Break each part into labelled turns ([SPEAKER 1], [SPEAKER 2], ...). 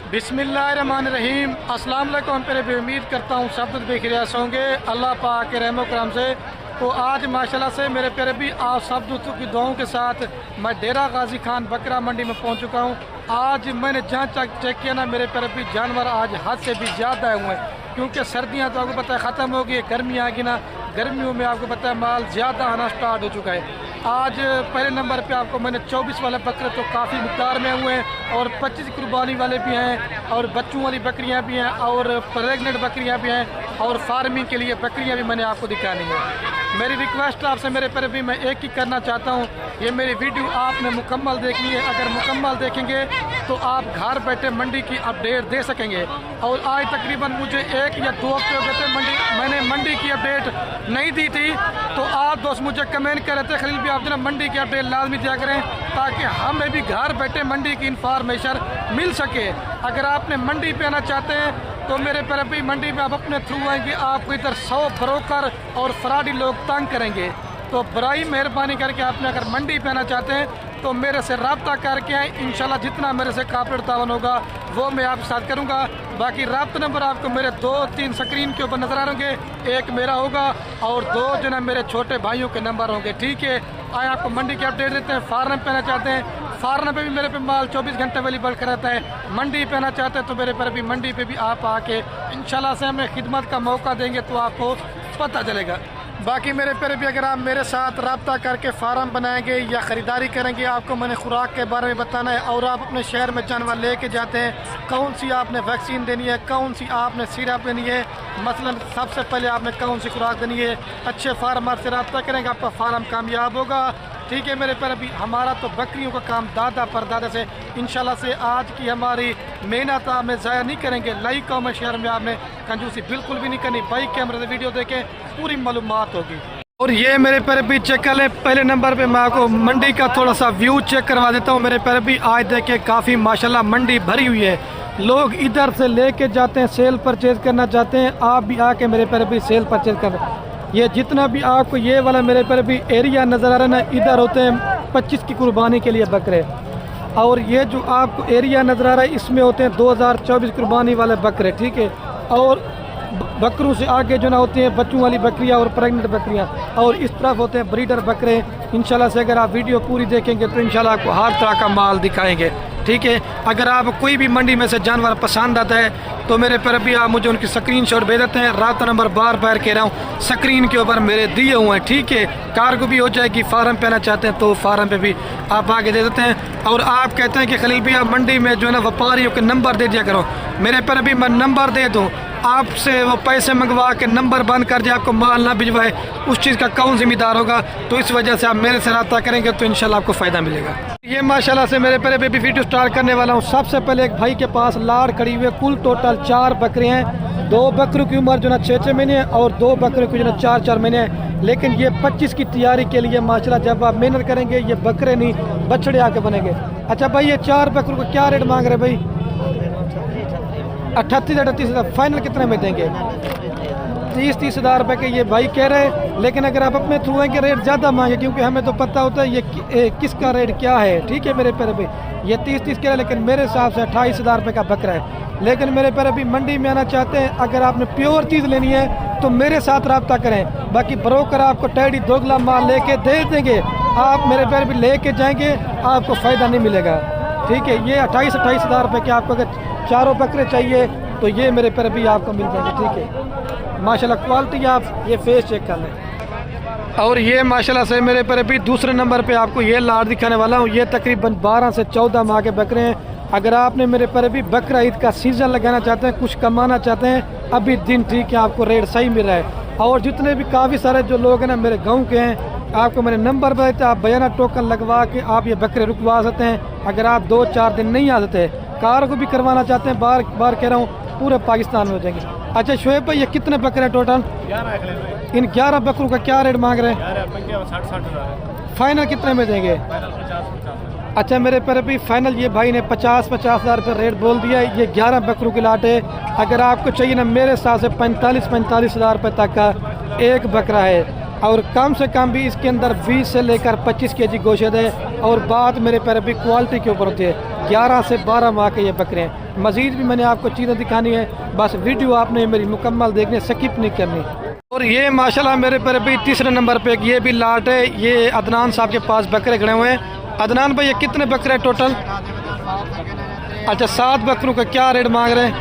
[SPEAKER 1] बिस्मिल्लाहिर्रहमानिर्रहीम। अस्सलाम वालेकुम। पे उम्मीद करता हूँ सब कुछ बेखियास होंगे अल्लाह पाक के रहमो करम से। तो आज माशाल्लाह से मेरे प्यारे भी आप सब दोस्तों की दुआओं के साथ मैं डेरा गाजी खान बकरा मंडी में पहुँच चुका हूँ। आज मैंने जहाँ चेक किया ना मेरे प्यारे भी जानवर आज हद से भी ज़्यादा आए हुए हैं, क्योंकि सर्दियाँ तो आपको पता है ख़त्म हो गई, गर्मी आ गई ना, गर्मियों में आपको पता है माल ज़्यादा आना स्टार्ट हो चुका है। आज पहले नंबर पे आपको मैंने 24 वाले बकरे तो काफ़ी मिकदार में हुए हैं और 25 कुर्बानी वाले भी हैं और बच्चों वाली बकरियां भी हैं और प्रेगनेंट बकरियां भी हैं और फार्मिंग के लिए बकरियां भी मैंने आपको दिखानी है। मेरी रिक्वेस्ट आपसे मेरे पर भी मैं एक ही करना चाहता हूँ, ये मेरी वीडियो आपने मुकम्मल देखनी है। अगर मुकम्मल देखेंगे तो आप घर बैठे मंडी की अपडेट दे सकेंगे। और आज तकरीबन मुझे 1 या 2 हफ्ते हो गए थे मैंने मंडी की अपडेट नहीं दी थी, तो आप दोस्त मुझे कमेंट कर रहे थे खलील भी आप जो मंडी की अपडेट लाजमी दिया करें ताकि हमें भी घर बैठे मंडी की इंफॉर्मेशन मिल सके। अगर आपने मंडी पे आना चाहते हैं तो मेरे पर भी मंडी में आप अपने थ्रू आएंगे, आपको इधर 100 ब्रोकर और फ्रॉडी लोग तंग करेंगे। तो बराई मेहरबानी करके आपने अगर मंडी पे आना चाहते हैं तो मेरे से रब्ता करके आए, इंशाल्लाह जितना मेरे से काबिल तावन होगा वो मैं आपके साथ करूंगा। बाकी रब्ता नंबर आपको मेरे 2-3 स्क्रीन के ऊपर नजर आ होंगे, एक मेरा होगा और 2 जो ना मेरे छोटे भाइयों के नंबर होंगे। ठीक है, आए आपको मंडी की अपडेट देते हैं। फार्म पे आना चाहते हैं, फार्म पे भी मेरे पे माल 24 घंटे अवेलेबल कराता है। मंडी पे आना चाहते हैं तो मेरे पर भी मंडी पे भी आप आके इंशाल्लाह से हमें खिदमत का मौका देंगे तो आपको पता चलेगा। बाकी मेरे पर भी अगर आप मेरे साथ रब्ता करके फार्म बनाएंगे या ख़रीदारी करेंगे, आपको मैंने खुराक के बारे में बताना है और आप अपने शहर में जानवर लेके जाते हैं, कौन सी आपने वैक्सीन देनी है, कौन सी आपने सिरप देनी है, मसलन सबसे पहले आपने कौन सी खुराक देनी है। अच्छे फार्मर से रब्ता करेंगे आपका फार्म कामयाब होगा। ठीक है मेरे पर अभी हमारा तो बकरियों का काम दादा परदादा से इंशाल्लाह से आज की हमारी मेहनत में ज़ाया नहीं करेंगे। लाइक कमेंट शेयर में आपने कंजूसी बिल्कुल भी नहीं करनी, बाइक कैमरे से वीडियो देखें पूरी मालूमात होगी। और ये मेरे पर भी चेक कर लें। पहले नंबर पे मैं आपको मंडी का थोड़ा सा व्यू चेक करवा देता हूँ। मेरे पर भी आज देखे काफ़ी माशाल्लाह मंडी भरी हुई है, लोग इधर से लेके जाते हैं, सेल परचेज करना चाहते हैं। आप भी आके मेरे पर भी सेल परचेज कर, ये जितना भी आपको ये वाला मेरे पर भी एरिया नज़र आ रहा है ना, इधर होते हैं 25 की कुर्बानी के लिए बकरे, और ये जो आपको एरिया नज़र आ रहा है इसमें होते हैं 2024 कुर्बानी वाले बकरे। ठीक है, और बकरों से आगे जो ना होती हैं बच्चों वाली बकरियां और प्रेग्नेंट बकरियां, और इस तरफ होते हैं ब्रीडर बकरे। इंशाल्लाह से अगर आप वीडियो पूरी देखेंगे तो इंशाल्लाह आपको हर तरह का माल दिखाएंगे। ठीक है, अगर आप कोई भी मंडी में से जानवर पसंद आता है तो मेरे पर भी आप मुझे उनकी स्क्रीनशॉट भेज देते हैं। रब्ता नंबर बार बार कह रहा हूँ स्क्रीन के ऊपर मेरे दिए हुए हैं। ठीक है, कार्गो भी हो जाएगी, फार्म पे आना चाहते हैं तो फार्म पे भी आप आगे दे देते हैं। और आप कहते हैं कि खलील भी आप मंडी में जो है ना व्यापारियों के नंबर दे दिया करो, मेरे पर भी मैं नंबर दे दूँ, आपसे वो पैसे मंगवा के नंबर बंद कर दिया, आपको माल ना भिजवाए, उस चीज़ का कौन जिम्मेदार होगा? तो इस वजह से आप मेरे से रब्ता करेंगे तो इंशाल्लाह आपको फ़ायदा मिलेगा। ये माशाल्लाह से मेरे पहले बेबी वीडियो स्टार्ट करने वाला हूँ। सबसे पहले एक भाई के पास लाड़ खड़ी हुई है, कुल टोटल 4 बकरे हैं। 2 बकरों की उम्र जो ना 6-6 महीने है और 2 बकरों की जो ना 4-4 महीने है। लेकिन ये 25 की तैयारी के लिए माशाल्लाह जब आप मेहनत करेंगे ये बकरे नहीं बछड़े आके बनेंगे। अच्छा भाई, ये 4 बकरों को क्या रेट मांग रहे भाई? 38-38 हज़ार। फाइनल कितने में देंगे? 30-30 हज़ार रुपये के ये भाई कह रहे हैं। लेकिन अगर आप अपने थ्रू हैं कि रेट ज़्यादा मांगे, क्योंकि हमें तो पता होता है ये किसका रेट क्या है। ठीक है मेरे पर भी ये 30-30 कह रहे हैं, लेकिन मेरे हिसाब से 28 हज़ार रुपये का बकरा है। लेकिन मेरे पर अभी मंडी में आना चाहते हैं, अगर आपने प्योर चीज़ लेनी है तो मेरे साथ रब्ता करें। बाकी ब्रोकर आपको टैडी दोगला माल लेके दे देंगे, आप मेरे पर भी लेके जाएंगे, आपको फ़ायदा नहीं मिलेगा। ठीक है, ये 28-28 हज़ार रुपये के आपको अगर 4 बकरे चाहिए तो ये मेरे पर भी आपको मिल जाएंगे। ठीक है, माशाल्लाह क्वालिटी आप ये फेस चेक कर लें। और ये माशाल्लाह से मेरे पर भी दूसरे नंबर पे आपको ये लाड़ दिखाने वाला हूँ। ये तकरीबन 12 से 14 माह के बकरे हैं। अगर आपने मेरे पर भी बकरा ईद का सीज़न लगाना चाहते हैं, कुछ कमाना चाहते हैं, अभी दिन ठीक है, आपको रेट सही मिल रहा है। और जितने भी काफ़ी सारे जो लोग हैं ना मेरे गाँव के हैं, आपको मैंने नंबर बताया, आप बयाना टोकन लगवा के आप ये बकरे रुकवा सकते हैं। अगर आप 2-4 दिन नहीं आ सकते, कार को भी करवाना चाहते हैं, बार बार कह रहा हूँ पूरे पाकिस्तान में हो जाएंगे। अच्छा शोएब भाई, ये कितने बकरे हैं टोटल?
[SPEAKER 2] 11।
[SPEAKER 1] इन 11 बकरों का क्या रेट मांग रहे हैं?
[SPEAKER 2] 60-60
[SPEAKER 1] फाइनल कितने में देंगे?
[SPEAKER 2] 50-50।
[SPEAKER 1] अच्छा मेरे पर भी फाइनल ये भाई ने 50-50 हज़ार रुपये रेट बोल दिया है। ये 11 बकरों की लाट है। अगर आपको चाहिए ना मेरे हिसाब से 45-45 हज़ार रुपये तक का एक बकरा है। और कम से कम भी इसके अंदर 20 से लेकर 25 केजी गोश्त है। और बात मेरे पैर भी क्वालिटी के ऊपर होती है। 11 से 12 माह के ये बकरे हैं। मज़ीद भी मैंने आपको चीज़ें दिखानी है, बस वीडियो आपने मेरी मुकम्मल देखनी, स्किप नहीं करनी। और ये माशाल्लाह मेरे पैर भी तीसरे नंबर पे ये भी लाट है। ये अदनान साहब के पास बकरे खड़े हुए हैं। अदनान भाई ये कितने बकरे हैं टोटल? अच्छा 7 बकरों का क्या रेट मांग रहे हैं?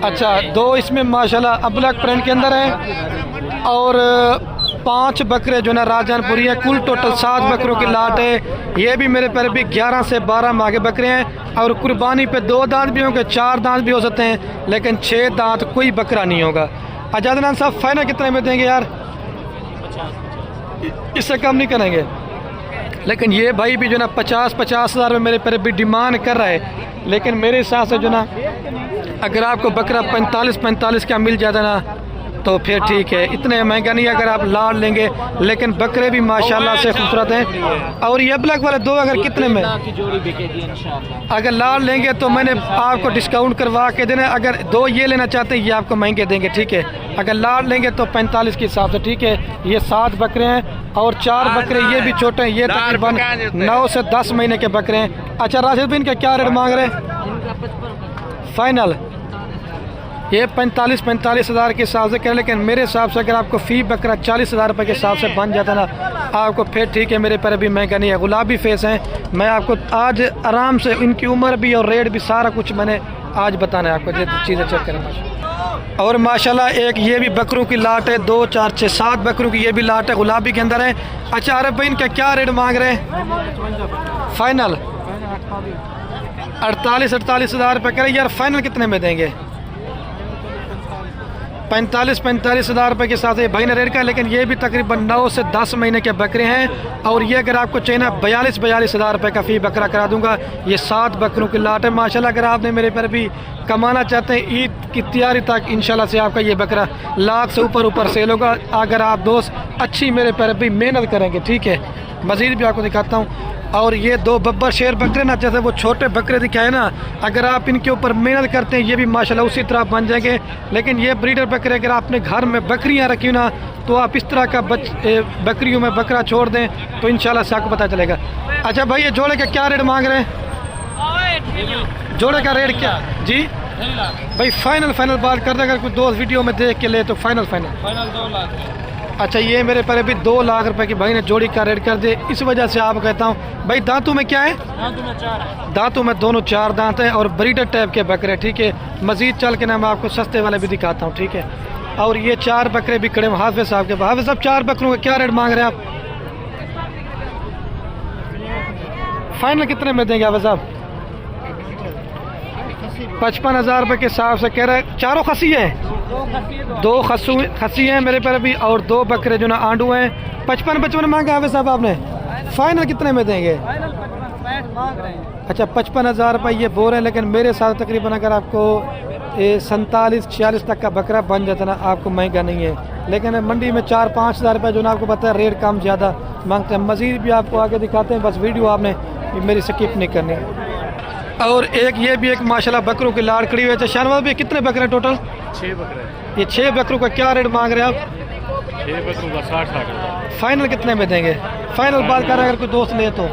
[SPEAKER 1] अच्छा 2 इसमें माशाल्लाह अबलक प्रिंट के अंदर है और 5 बकरे जो ना राजनपुरी है। कुल टोटल 7 बकरों की लाट है। ये भी मेरे पैर भी 11 से 12 माह के बकरे हैं और कुर्बानी पे 2 दांत भी होंगे, 4 दांत भी हो सकते हैं, लेकिन 6 दांत कोई बकरा नहीं होगा। अच्छा अदनान साहब फाइनल कितने में देंगे यार? इससे कम नहीं करेंगे। लेकिन ये भाई भी जो ना 50-50 हज़ार में मेरे पर भी डिमांड कर रहा है। लेकिन मेरे हिसाब से जो ना अगर आपको बकरा 45-45 का मिल जाता ना तो फिर ठीक है, इतने महंगा नहीं अगर आप लाड़ लेंगे। लेकिन बकरे भी माशाल्लाह से खूबसूरत हैं। और ये ब्लैक वाले 2 अगर कितने में अगर लाड़ लेंगे तो मैंने आपको डिस्काउंट करवा के देना। अगर 2 ये लेना चाहते हैं ये आपको महंगे देंगे, ठीक है। अगर लाड़ लेंगे तो 45 के हिसाब से, ठीक है। ये 7 बकरे हैं और 4 बकरे ये भी छोटे हैं। ये तकरीबन 9 से 10 महीने के बकरे हैं। अच्छा राशिद बिन का क्या रेट मांग रहे हैं फाइनल? ये 45 हज़ार के हिसाब से करें। लेकिन मेरे हिसाब से अगर आपको फ़ी बकरा 40 हज़ार रुपये के हिसाब से बन जाता ना आपको फिर ठीक है। मेरे पर भी महंगा नहीं है। गुलाबी फेस हैं। मैं आपको आज आराम से इनकी उम्र भी और रेट भी सारा कुछ मैंने आज बताना है आपको। ये चीज़ें चेक करें। और माशाल्लाह एक ये भी बकरों की लाट है। 2, 4, 6, 7 बकरों की ये भी लाट है, गुलाबी के अंदर है। अच्छा अरे भाई इनका क्या रेट मांग रहे हैं फाइनल? 48 हज़ार रुपये करें यार। फाइनल कितने में देंगे? 45 हज़ार रुपये के साथ ये भाई ने रेट का। लेकिन ये भी तकरीबन 9 से 10 महीने के बकरे हैं। और ये अगर आपको चाहिए ना 42 हज़ार रुपये का फ़ी बकरा करा दूंगा। ये 7 बकरों की लाट है माशाल्लाह। अगर आपने मेरे पर भी कमाना चाहते हैं ईद की तैयारी तक इंशाल्लाह से आपका ये बकरा लाख से ऊपर सेल होगा अगर आप दोस्त अच्छी मेरे पर भी मेहनत करेंगे, ठीक है। मज़ीद भी आपको दिखाता हूँ। और ये 2 बब्बर शेर बकरे ना, जैसे वो छोटे बकरे दिखाए ना, अगर आप इनके ऊपर मेहनत करते हैं ये भी माशाल्लाह उसी तरह बन जाएंगे। लेकिन ये ब्रीडर बकरे अगर आपने घर में बकरियां रखी ना तो आप इस तरह का बकरियों में बकरा छोड़ दें तो इंशाल्लाह से आपको पता चलेगा। अच्छा भाई ये जोड़े का क्या रेट मांग रहे हैं? जोड़े का रेट क्या जी भाई? फाइनल बात कर दे। अगर कोई दोस्त वीडियो में देख के ले तो फाइनल
[SPEAKER 2] 2 लाख।
[SPEAKER 1] अच्छा ये मेरे पर अभी 2 लाख रुपए की भाई ने जोड़ी का रेट कर दे। इस वजह से आप कहता हूँ भाई दांतों में क्या है? दांतों में दोनों 4 दांत हैं और ब्रीडर टाइप के बकरे, ठीक है। मजीद चल के ना मैं आपको सस्ते वाले भी दिखाता हूँ, ठीक है। और ये 4 बकरे भी खड़े हाफिज साहब के। हाफिज साहब 4 बकरों का क्या रेट मांग रहे हैं आप? फाइनल कितने में देंगे हाफिज साहब? 55 हज़ार रुपये के हिसाब से कह रहे हैं। चारों खसी हैं? 2 खसी हैं मेरे पर भी और 2 बकरे जो ना आंडू हैं। 55 मांगा हाफिज साहब आपने। फाइनल कितने में देंगे? अच्छा 55 हज़ार रुपये ये बोल रहे हैं। लेकिन मेरे साथ तकरीबन अगर आपको 47-46 तक का बकरा बन जाता ना आपको महंगा नहीं है। लेकिन मंडी में 4-5 हज़ार रुपये जो ना आपको पता है रेट कम ज़्यादा मांगते हैं। मज़ीद भी आपको आगे दिखाते हैं, बस वीडियो आपने मेरी स्किप नहीं करनी। और एक ये भी एक माशाल्लाह बकरों की लाड़ खड़ी हुई है। शानवाज भी कितने बकरे टोटल?
[SPEAKER 2] 6 बकरे।
[SPEAKER 1] ये 6 बकरों का क्या रेट मांग रहे हैं आप?
[SPEAKER 2] 6 बकरों का 60
[SPEAKER 1] फाइनल कितने में देंगे? फाइनल बात कर रहे हैं अगर कोई दोस्त ले तो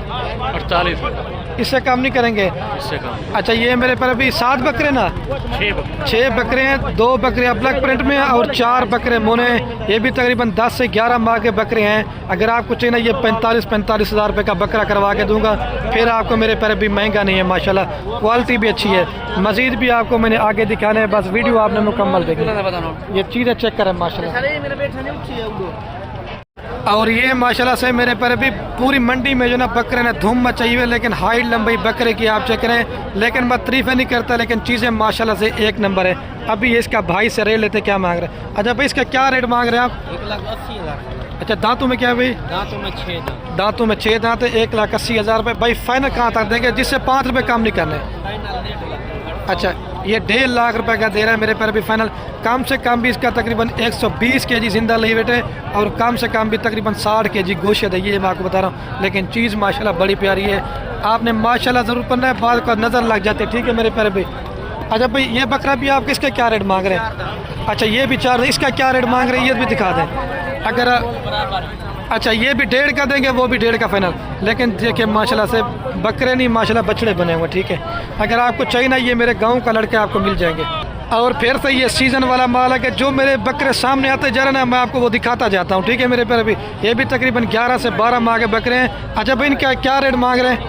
[SPEAKER 2] 48।
[SPEAKER 1] इससे कम नहीं करेंगे?
[SPEAKER 2] इससे कम।
[SPEAKER 1] अच्छा ये मेरे पर अभी 7 बकरे ना? 6 बकरे हैं। 2 बकरे ब्लैक प्रिंट में और 4 बकरे मोने। ये भी तकरीबन 10 से 11 माह के बकरे हैं। अगर आपको चाहिए ना ये 45 हज़ार रुपये का बकरा करवा के दूंगा। फिर आपको मेरे पर भी महंगा नहीं है माशाल्लाह, क्वालिटी भी अच्छी है। मज़ीद भी आपको मैंने आगे दिखाने है, बस वीडियो आपने मुकम्मल देखी। ये चीज़ें चेक करें माशाल्लाह। और ये माशाल्लाह से मेरे पर भी पूरी मंडी में जो ना बकरे ने धूम मचाई हुई है। लेकिन हाइट लंबाई बकरे की आप चेक करें। लेकिन मैं तारीफ़ नहीं करता, लेकिन चीज़ें माशाल्लाह से एक नंबर है। अभी ये इसका भाई से रेट लेते क्या मांग रहे हैं? अच्छा भाई इसका क्या रेट मांग रहे हैं आप?
[SPEAKER 2] 1,80,000।
[SPEAKER 1] अच्छा दांतों में क्या है भाई?
[SPEAKER 2] दांतों में 6 दांत।
[SPEAKER 1] दांतों में 6 दांत है। 1,80,000 रुपये भाई। फाइनल कहाँ तक देंगे जिससे 5 रुपये कम नहीं करने? अच्छा ये 1.5 लाख रुपए का दे रहा है मेरे पर भी फाइनल। कम से कम भी इसका तकरीबन 120 केजी जिंदा ली वेट है और कम से कम भी तकरीबन 60 केजी गोश्त है। ये मैं आपको बता रहा हूँ। लेकिन चीज़ माशाल्लाह बड़ी प्यारी है। आपने माशाल्लाह ज़रूर पढ़ना है, बाद का नज़र लग जाते, ठीक है मेरे पर भी। अच्छा भाई ये बकरा भी आप किसका क्या रेट मांग रहे हैं? अच्छा ये भी 4, इसका क्या रेट मांग रहे हैं ये भी दिखा दें अगर। अच्छा ये भी 1.5 का देंगे, वो भी 1.5 का फाइनल। लेकिन देखिए माशाल्लाह से बकरे नहीं माशाल्लाह बछड़े बने हुए, ठीक है। अगर आपको चाहिए ना, ये मेरे गांव का लड़के आपको मिल जाएंगे। और फिर से ये सीज़न वाला माल है कि जो मेरे बकरे सामने आते जा रहे ना, मैं आपको वो दिखाता जाता हूँ, ठीक है। मेरे पर अभी ये भी तकरीबन 11 से 12 माह के बकरे हैं। अच्छा भाई इनका क्या रेट मांग रहे हैं?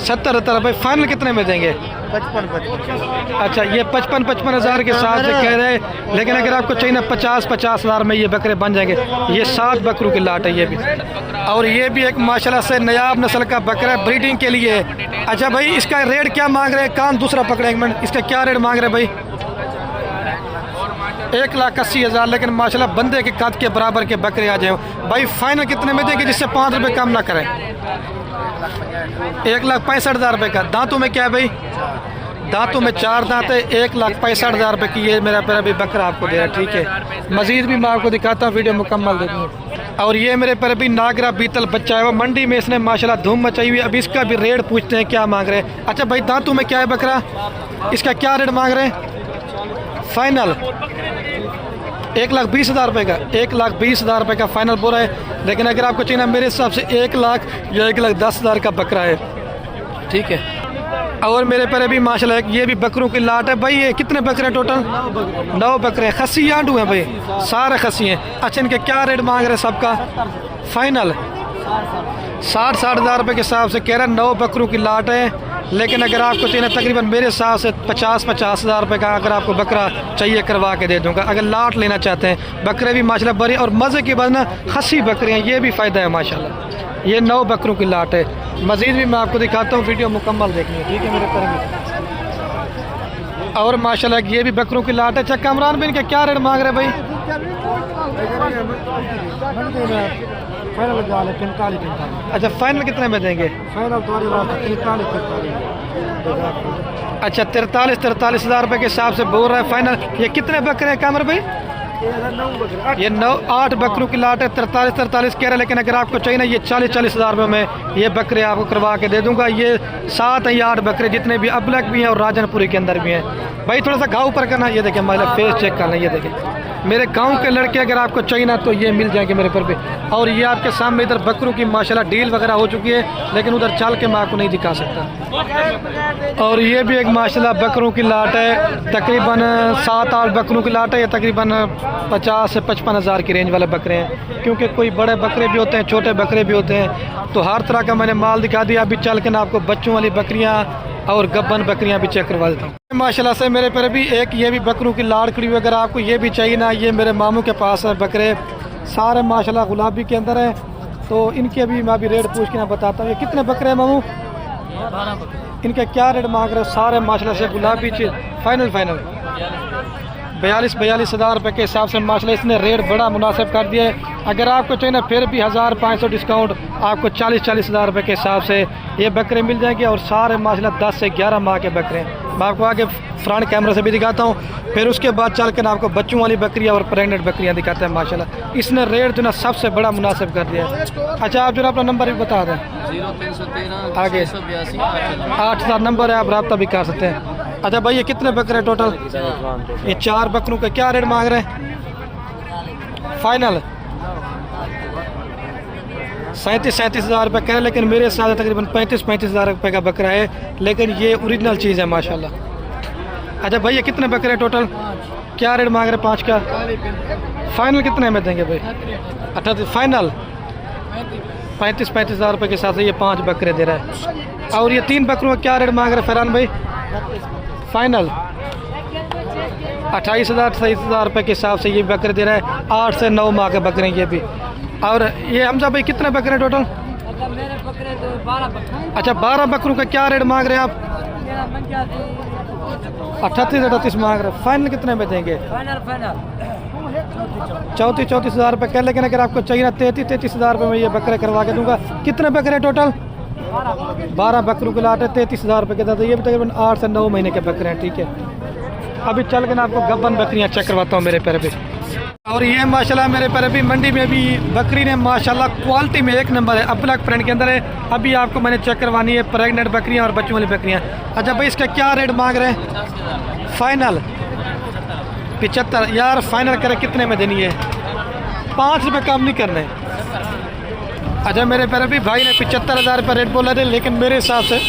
[SPEAKER 1] 70 भाई फाइनल कितने में देंगे?
[SPEAKER 3] 55।
[SPEAKER 1] अच्छा ये 55 हज़ार के साथ से कह रहे हैं, लेकिन अगर आपको चाहिए ना 50 हज़ार में ये बकरे बन जाएंगे। ये 7 बकरों की लाट है ये भी। और ये भी एक माशाल्लाह से नयाब नस्ल का बकरा है, ब्रीडिंग के लिए। अच्छा भाई इसका रेट क्या मांग रहे हैं? कान दूसरा पकड़े एक मिनट, इसका क्या रेट मांग रहे हैं भाई? 1,80,000। लेकिन माशाल्लाह बंदे के कद के बराबर के बकरे आ जाए भाई। फाइनल कितने में देंगे जिससे 5 रुपये कम ना करें? 1,65,000 रुपये का। दांतों में क्या है भाई? दांतों में 4 दांत है। 1,65,000 रुपये की ये मेरा पर अभी बकरा आपको दे रहा है, ठीक है। मजीद भी मैं आपको दिखाता हूँ, वीडियो मुकम्मल देखिए। और ये मेरे पर अभी नागरा बीतल बच्चा है, वो मंडी में इसने माशाल्लाह धूम मचाई हुई है। अभी इसका भी रेट पूछते हैं क्या मांग रहे हैं। अच्छा भाई दांतों में क्या है बकरा, इसका क्या रेट मांग रहे हैं? फाइनल 1,20,000 रुपये का। 1,20,000 रुपये का फाइनल बोल रहा है। लेकिन अगर आपको चाहिए ना, मेरे हिसाब से 1 लाख या 1,10,000 का बकरा है, ठीक है। और मेरे पर अभी माशाल्लाह ये भी बकरों की लाट है भाई। ये कितने बकरे हैं टोटल? 9 बकरे हैं। खस्सी आंडू हैं भाई, सारे खस्सी हैं। अच्छा इनके क्या रेट मांग रहे हैं सबका? फाइनल 60 हज़ार रुपये के हिसाब से कह रहे हैं। 9 बकरों की लाट है। लेकिन अगर आपको चाहिए तकरीबन मेरे हिसाब से 50 हज़ार रुपये का अगर आपको बकरा चाहिए करवा के दे दूंगा, अगर लाट लेना चाहते हैं। बकरे भी माशाल्लाह बड़े और मज़े की बात ना खस्सी बकरे हैं, ये भी फ़ायदा है माशाल्लाह। ये 9 बकरों की लाट है। मज़ीद भी मैं आपको दिखाता हूँ, वीडियो मुकम्मल देखनी है, ठीक है मेरे पर भी। और माशाल्लाह ये भी बकरों की लाट है। अच्छा कामरान बिन के क्या रेट मांग रहे भाई? अच्छा फाइनल कितने में देंगे? अच्छा 43 हज़ार रुपये के हिसाब से बोल रहा है फाइनल। ये कितने बकरे हैं कामर भाई? ये 8 बकरों की लाट है। 43 कह रहे हैं। लेकिन अगर आपको चाहिए ना, ये 40 हज़ार रुपये में ये बकरे आपको करवा के दे दूंगा। ये 7 या 8 बकरे जितने भी अबलक भी हैं और राजनपुरी के अंदर भी हैं भाई। थोड़ा सा घाव पर करना, ये देखें माशाल्लाह फेस चेक करना, ये देखें मेरे गांव के लड़के अगर आपको चाहिए ना तो ये मिल जाएंगे मेरे पर भी। और ये आपके सामने इधर बकरों की माशाल्लाह डील वगैरह हो चुकी है, लेकिन उधर चल के मैं आपको नहीं दिखा सकता। और ये भी एक माशाल्लाह बकरों की लाट है। तकरीबन 7-8 बकरों की लाट है। ये तकरीबन 50 से 55 हज़ार की रेंज वाले बकरे हैं, क्योंकि कोई बड़े बकरे भी होते हैं, छोटे बकरे भी होते हैं। तो हर तरह का मैंने माल दिखा दिया। अभी चल के ना आपको बच्चों वाली बकरियाँ और गब्बन बकरियां भी चेक करवा देता हूँ। माशाल्लाह से मेरे पर भी एक ये भी बकरों की लाड़ खड़ी हुई। अगर आपको ये भी चाहिए ना, ये मेरे मामू के पास है बकरे, सारे माशाल्लाह गुलाबी के अंदर है। तो इनके भी मैं अभी रेट पूछ के ना बताता हूँ। ये कितने बकरे हैं मामू?
[SPEAKER 2] 12 बकरे।
[SPEAKER 1] इनका क्या रेट मांग रहे हो? सारे माशाल्लाह से गुलाबी चीज। फाइनल 42 हज़ार रुपये के हिसाब से माशाल्लाह इसने रेट बड़ा मुनासिब कर दिया है। अगर आपको चाहिए ना फिर भी 1,500 डिस्काउंट आपको 40 हज़ार रुपये के हिसाब से ये बकरे मिल जाएंगे। और सारे माशाल्लाह 10 से 11 माह के बकरे हैं। मैं आपको आगे फ्रंट कैमरा से भी दिखाता हूँ, फिर उसके बाद चल कर आपको बच्चों वाली बकरियाँ और प्रेगनेंट बकरियाँ दिखाते हैं। माशाल्लाह इसने रेट जो ना सबसे बड़ा मुनासिब कर दिया है। अच्छा आप जो अपना नंबर भी बता दें।
[SPEAKER 2] 0313
[SPEAKER 1] आगे
[SPEAKER 2] 682
[SPEAKER 1] 8,000 नंबर है, आप रब्ता भी कर सकते हैं। अच्छा भाई ये कितने बकरे टोटल? ये 4 बकरों का क्या रेट मांग रहे हैं? फाइनल 37 हज़ार रुपये कह रहे हैं। लेकिन मेरे साथ तकरीबन 35 हज़ार रुपये का बकरा है, लेकिन ये ओरिजिनल चीज़ है माशाल्लाह। अच्छा भाई ये कितने बकरे हैं टोटल? क्या रेट मांग रहे हैं 5 का? फाइनल कितने में देंगे भाई? 38 फाइनल 35 हज़ार रुपये के साथ ये 5 बकरे दे रहा है। और ये 3 बकरों का क्या रेट मांग रहे हैं फरहान भाई? फाइनल 28 हज़ार रुपये के हिसाब से ये बकरे दे रहा है। 8 से 9 माह के बकरे ये भी। और ये हमजा भाई कितने बकरे हैं टोटल?
[SPEAKER 3] मेरे बकरे तो 12 बकरे।
[SPEAKER 1] अच्छा 12 बकरों का क्या रेट मांग रहे हैं आप? 38 मांग रहे हैं। फाइनल कितने में देंगे?
[SPEAKER 3] फाइनल
[SPEAKER 1] 34 हज़ार रुपये का। लेकिन अगर आपको चाहिए ना 33 हज़ार रुपये में ये बकरे करवा के दूंगा। कितने बकरे टोटल? 12 बकरों के लाट है। 33 हज़ार रुपये के दादा। ये भी तकरीबन 8 से 9 महीने के बकरे हैं, ठीक है। अभी चल के ना आपको गब्बन बकरियाँ चेक करवाता हूँ मेरे पैर पे। और ये माशाल्लाह मेरे पर अभी मंडी में भी बकरी ने माशाल्लाह क्वालिटी में एक नंबर है, अब्लक प्रिंट के अंदर है। अभी आपको मैंने चेक करवानी है प्रेग्नेंट बकरियां और बच्चों वाली बकरियां। अच्छा भाई इसका क्या रेट मांग रहे हैं? फाइनल 75। यार फाइनल करे कितने में देनी है? 5 रुपये कम नहीं करने। अच्छा मेरे पर अभी भाई ने 75,000 रुपये रेट बोला थे, लेकिन मेरे हिसाब से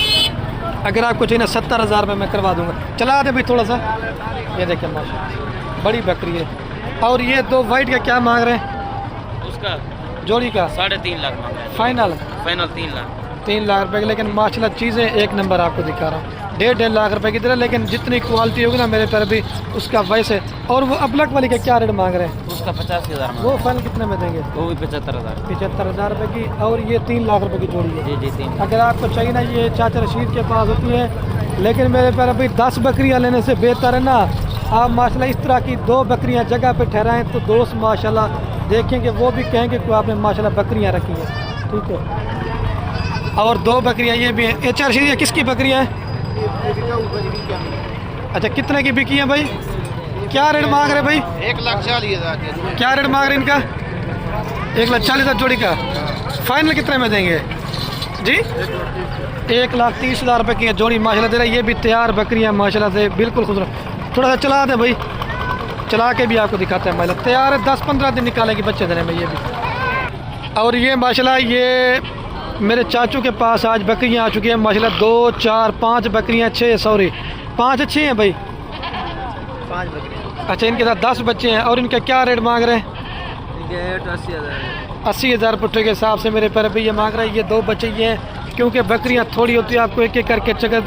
[SPEAKER 1] अगर आपको चाहिए ना 70,000 रुपये मैं करवा दूंगा। चला दे भाई थोड़ा सा। ये देखिए माशाल्लाह बड़ी बकरी है। और ये 2 वाइट का क्या मांग रहे हैं?
[SPEAKER 2] उसका
[SPEAKER 1] जोड़ी का
[SPEAKER 2] 3.5 लाख मांग रहे हैं।
[SPEAKER 1] फाइनल
[SPEAKER 2] 3 लाख।
[SPEAKER 1] 3 लाख रुपए की। लेकिन माशाल्लाह चीज़ें एक नंबर आपको दिखा रहा हूँ। 1.5 लाख रुपए की तरह, लेकिन जितनी क्वालिटी होगी ना मेरे पर भी उसका वैसे। और वो अबलक वाली का क्या रेट मांग रहे हैं?
[SPEAKER 2] उसका 85,000
[SPEAKER 1] वो फाइनल कितने में देंगे?
[SPEAKER 2] वो भी 75,000।
[SPEAKER 1] 75,000 रुपये की। और ये 3 लाख रुपए की जोड़ी है।
[SPEAKER 2] जी 3।
[SPEAKER 1] अगर आपको चाहिए ना, ये चाचा रशीद के पास होती है, लेकिन मेरे पर अभी 10 बकरियां लेने से बेहतर है ना आप माशाल्लाह इस तरह की 2 बकरियां जगह पे ठहराएं, तो दोस्त माशाल्लाह देखेंगे, वो भी कहेंगे कि आपने माशाल्लाह बकरियां रखी हैं। ठीक है। और 2 बकरियां ये भी हैं। ये चाचा रशीद ये किसकी बकरियां हैं? अच्छा कितने की बिकी हैं भाई? क्या रेट मांग रहे भाई?
[SPEAKER 3] 1,40,000।
[SPEAKER 1] क्या रेट मांग रहे इनका? 1,40,000 जोड़ी का। फाइनल कितने में देंगे जी? 1,30,000 रुपये की है जोड़ी माशाल्लाह दे रहा है। ये भी तैयार बकरियां माशाल्लाह से बिल्कुल खूबसूरत। थोड़ा सा चला दें भाई, चला के भी आपको दिखाते हैं। माशाल्लाह तैयार है, 10-15 दिन निकालेगी बच्चे देने में ये भी। और ये माशाल्लाह ये मेरे चाचू के पास आज बकरियां आ चुकी हैं माशाल्लाह। 2, 4, 5 बकरियां, 6 सॉरी 5 अच्छी हैं भाई।
[SPEAKER 3] 5 बकरियां।
[SPEAKER 1] अच्छा इनके साथ 10 बच्चे हैं। और इनका क्या रेट मांग रहे हैं?
[SPEAKER 3] इनके रेट 80,000।
[SPEAKER 1] 80,000 पुट्टे के हिसाब से मेरे पर भी ये मांग रहे हैं। ये 2 बच्चे ये हैं, क्योंकि बकरियां थोड़ी होती है आपको एक एक करके चकर,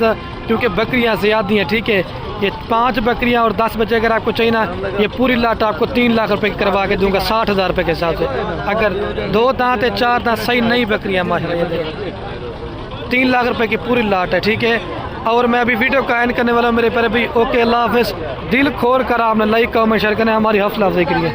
[SPEAKER 1] क्योंकि बकरियां ज़्यादा हैं। ठीक है। ये 5 बकरियां और 10 बच्चे अगर आपको चाहिए ना, ये पूरी लाट आपको 3 लाख रुपए की करवा के दूंगा 60,000 रुपये के हिसाब से। अगर 2 दांत है 4 दांत सही नहीं बकरियां माशाल्लाह 3 लाख रुपए की पूरी लाट है। ठीक है। और मैं अभी वीडियो का एंड करने वाला हूँ मेरे पर अभी। ओके अल्लाह हाफिज़। दिल खोल कर आपने लाइक कमेंट शेयर करना, हमारी हौसला अफजाई करिए।